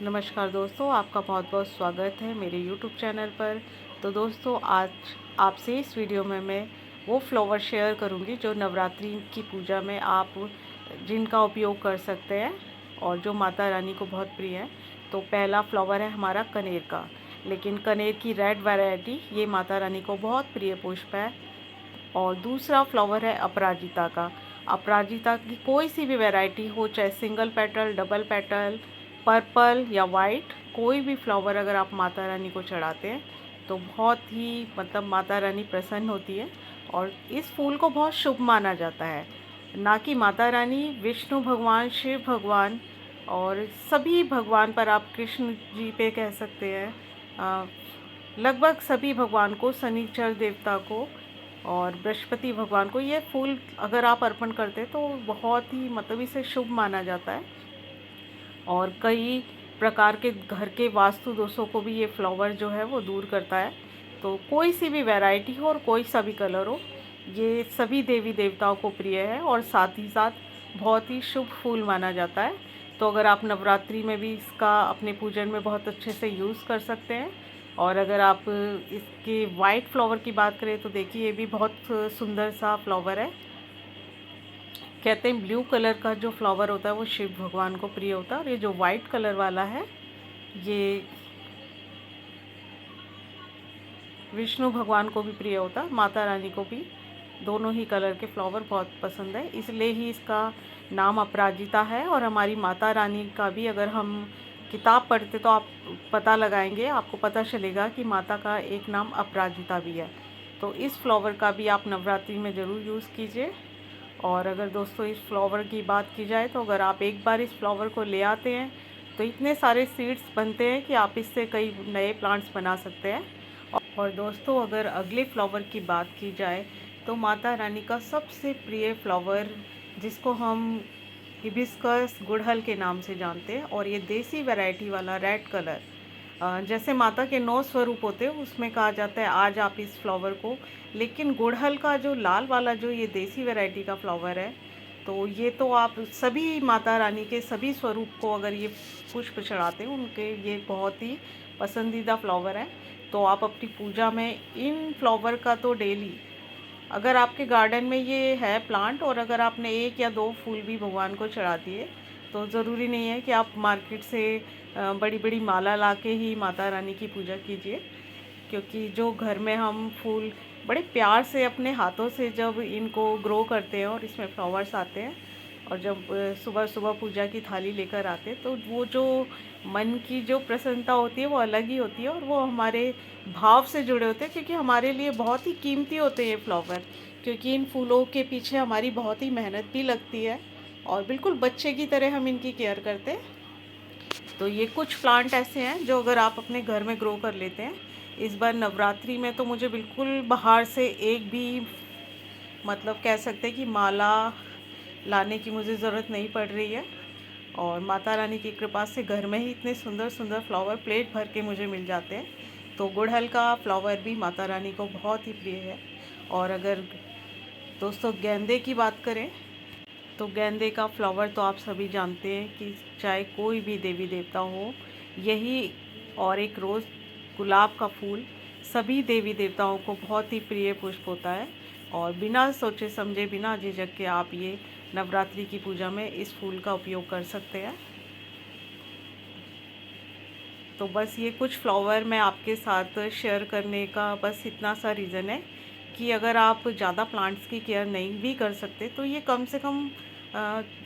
नमस्कार दोस्तों, आपका बहुत बहुत स्वागत है मेरे यूट्यूब चैनल पर। तो दोस्तों, आज आपसे इस वीडियो में मैं वो फ्लावर शेयर करूंगी जो नवरात्रि की पूजा में आप जिनका उपयोग कर सकते हैं और जो माता रानी को बहुत प्रिय है। तो पहला फ्लावर है हमारा कनेर का, लेकिन कनेर की रेड वैरायटी, ये माता रानी को बहुत प्रिय पुष्प है। और दूसरा फ्लावर है अपराजिता का। अपराजिता की कोई सी भी वैरायटी हो, चाहे single petal, double petal, purple या वाइट, कोई भी फ्लावर अगर आप माता रानी को चढ़ाते हैं तो बहुत ही माता रानी प्रसन्न होती है। और इस फूल को बहुत शुभ माना जाता है। ना कि माता रानी, विष्णु भगवान, शिव भगवान और सभी भगवान पर, आप कृष्ण जी पे कह सकते हैं, लगभग सभी भगवान को, शनिचर देवता को और बृहस्पति भगवान को ये फूल अगर आप अर्पण करते हैं तो बहुत ही इसे शुभ माना जाता है। और कई प्रकार के घर के वास्तु दोषों को भी ये फ्लावर जो है वो दूर करता है। तो कोई सी भी वैरायटी हो और कोई सा भी कलर हो, ये सभी देवी देवताओं को प्रिय है और साथ ही साथ बहुत ही शुभ फूल माना जाता है। तो अगर आप नवरात्रि में भी इसका अपने पूजन में बहुत अच्छे से यूज़ कर सकते हैं। और अगर आप इसके वाइट फ्लावर की बात करें तो देखिए, ये भी बहुत सुंदर सा फ्लावर है। कहते हैं ब्लू कलर का जो फ्लावर होता है वो शिव भगवान को प्रिय होता है, और ये जो वाइट कलर वाला है ये विष्णु भगवान को भी प्रिय होता है, माता रानी को भी। दोनों ही कलर के फ्लावर बहुत पसंद है, इसलिए ही इसका नाम अपराजिता है। और हमारी माता रानी का भी अगर हम किताब पढ़ते तो आप पता लगाएंगे, आपको पता चलेगा कि माता का एक नाम अपराजिता भी है। तो इस फ्लावर का भी आप नवरात्रि में ज़रूर यूज़ कीजिए। और अगर दोस्तों इस फ्लावर की बात की जाए तो अगर आप एक बार इस फ्लावर को ले आते हैं तो इतने सारे सीड्स बनते हैं कि आप इससे कई नए प्लांट्स बना सकते हैं। और दोस्तों, अगर अगले फ्लावर की बात की जाए तो माता रानी का सबसे प्रिय फ्लावर, जिसको हम हिबिस्कस गुड़हल के नाम से जानते हैं, और ये देसी वैरायटी वाला रेड कलर, जैसे माता के 9 स्वरूप होते हैं उसमें कहा जाता है आज आप इस फ्लावर को, लेकिन गुड़हल का जो लाल वाला जो ये देसी वैरायटी का फ्लावर है, तो ये तो आप सभी माता रानी के सभी स्वरूप को अगर ये पुष्प चढ़ाते हैं उनके, ये बहुत ही पसंदीदा फ्लावर है। तो आप अपनी पूजा में इन फ्लावर का तो डेली, अगर आपके गार्डन में ये है प्लांट और अगर आपने 1 या 2 फूल भी भगवान को चढ़ा दिए, तो ज़रूरी नहीं है कि आप मार्केट से बड़ी बड़ी माला ला के ही माता रानी की पूजा कीजिए। क्योंकि जो घर में हम फूल बड़े प्यार से अपने हाथों से जब इनको ग्रो करते हैं और इसमें फ्लावर्स आते हैं, और जब सुबह सुबह पूजा की थाली लेकर आते हैं, तो वो जो मन की जो प्रसन्नता होती है वो अलग ही होती है, और वो हमारे भाव से जुड़े होते हैं, क्योंकि हमारे लिए बहुत ही कीमती होते हैं ये फ्लावर। क्योंकि इन फूलों के पीछे हमारी बहुत ही मेहनत भी लगती है और बिल्कुल बच्चे की तरह हम इनकी केयर करते हैं। तो ये कुछ प्लांट ऐसे हैं जो अगर आप अपने घर में ग्रो कर लेते हैं, इस बार नवरात्रि में तो मुझे बिल्कुल बाहर से एक भी कह सकते हैं कि माला लाने की मुझे ज़रूरत नहीं पड़ रही है। और माता रानी की कृपा से घर में ही इतने सुंदर सुंदर फ्लावर प्लेट भर के मुझे मिल जाते हैं। तो गुड़हल का फ्लावर भी माता रानी को बहुत ही प्रिय है। और अगर दोस्तों गेंदे की बात करें तो गेंदे का फ्लावर तो आप सभी जानते हैं कि चाहे कोई भी देवी देवता हो, यही और एक रोज़ गुलाब का फूल सभी देवी देवताओं को बहुत ही प्रिय पुष्प होता है। और बिना सोचे समझे, बिना झिझक के आप ये नवरात्रि की पूजा में इस फूल का उपयोग कर सकते हैं। तो बस ये कुछ फ्लावर मैं आपके साथ शेयर करने का बस इतना सा रीज़न है कि अगर आप ज़्यादा प्लांट्स की केयर नहीं भी कर सकते तो ये कम से कम,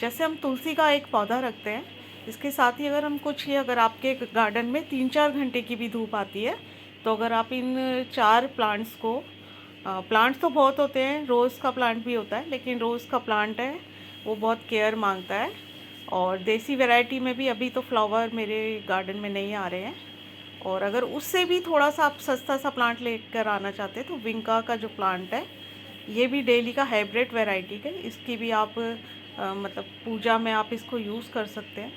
जैसे हम तुलसी का एक पौधा रखते हैं, इसके साथ ही अगर हम कुछ ही, अगर आपके गार्डन में 3-4 घंटे की भी धूप आती है, तो अगर आप इन 4 प्लांट्स को, प्लांट्स तो बहुत होते हैं, रोज़ का प्लांट भी होता है, लेकिन रोज़ का प्लांट है वो बहुत केयर मांगता है। और देसी वैरायटी में भी अभी तो फ्लावर मेरे गार्डन में नहीं आ रहे हैं। और अगर उससे भी थोड़ा सा आप सस्ता सा प्लांट लेकर आना चाहते हैं तो विंका का जो प्लांट है, ये भी डेली का हाइब्रिड वैरायटी है, इसकी भी आप पूजा में आप इसको यूज़ कर सकते हैं।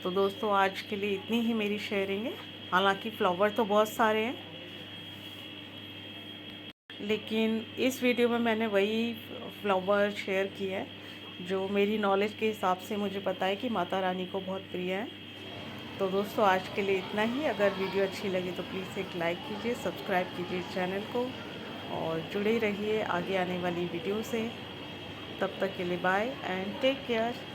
तो दोस्तों, आज के लिए इतनी ही मेरी शेयरिंग है। हालांकि फ्लावर तो बहुत सारे हैं, लेकिन इस वीडियो में मैंने वही फ्लावर शेयर किया है जो मेरी नॉलेज के हिसाब से मुझे पता है कि माता रानी को बहुत प्रिय है। तो दोस्तों आज के लिए इतना ही। अगर वीडियो अच्छी लगी तो प्लीज़ एक लाइक कीजिए, सब्सक्राइब कीजिए चैनल को और जुड़े रहिए आगे आने वाली वीडियो से। तब तक के लिए बाय एंड टेक केयर।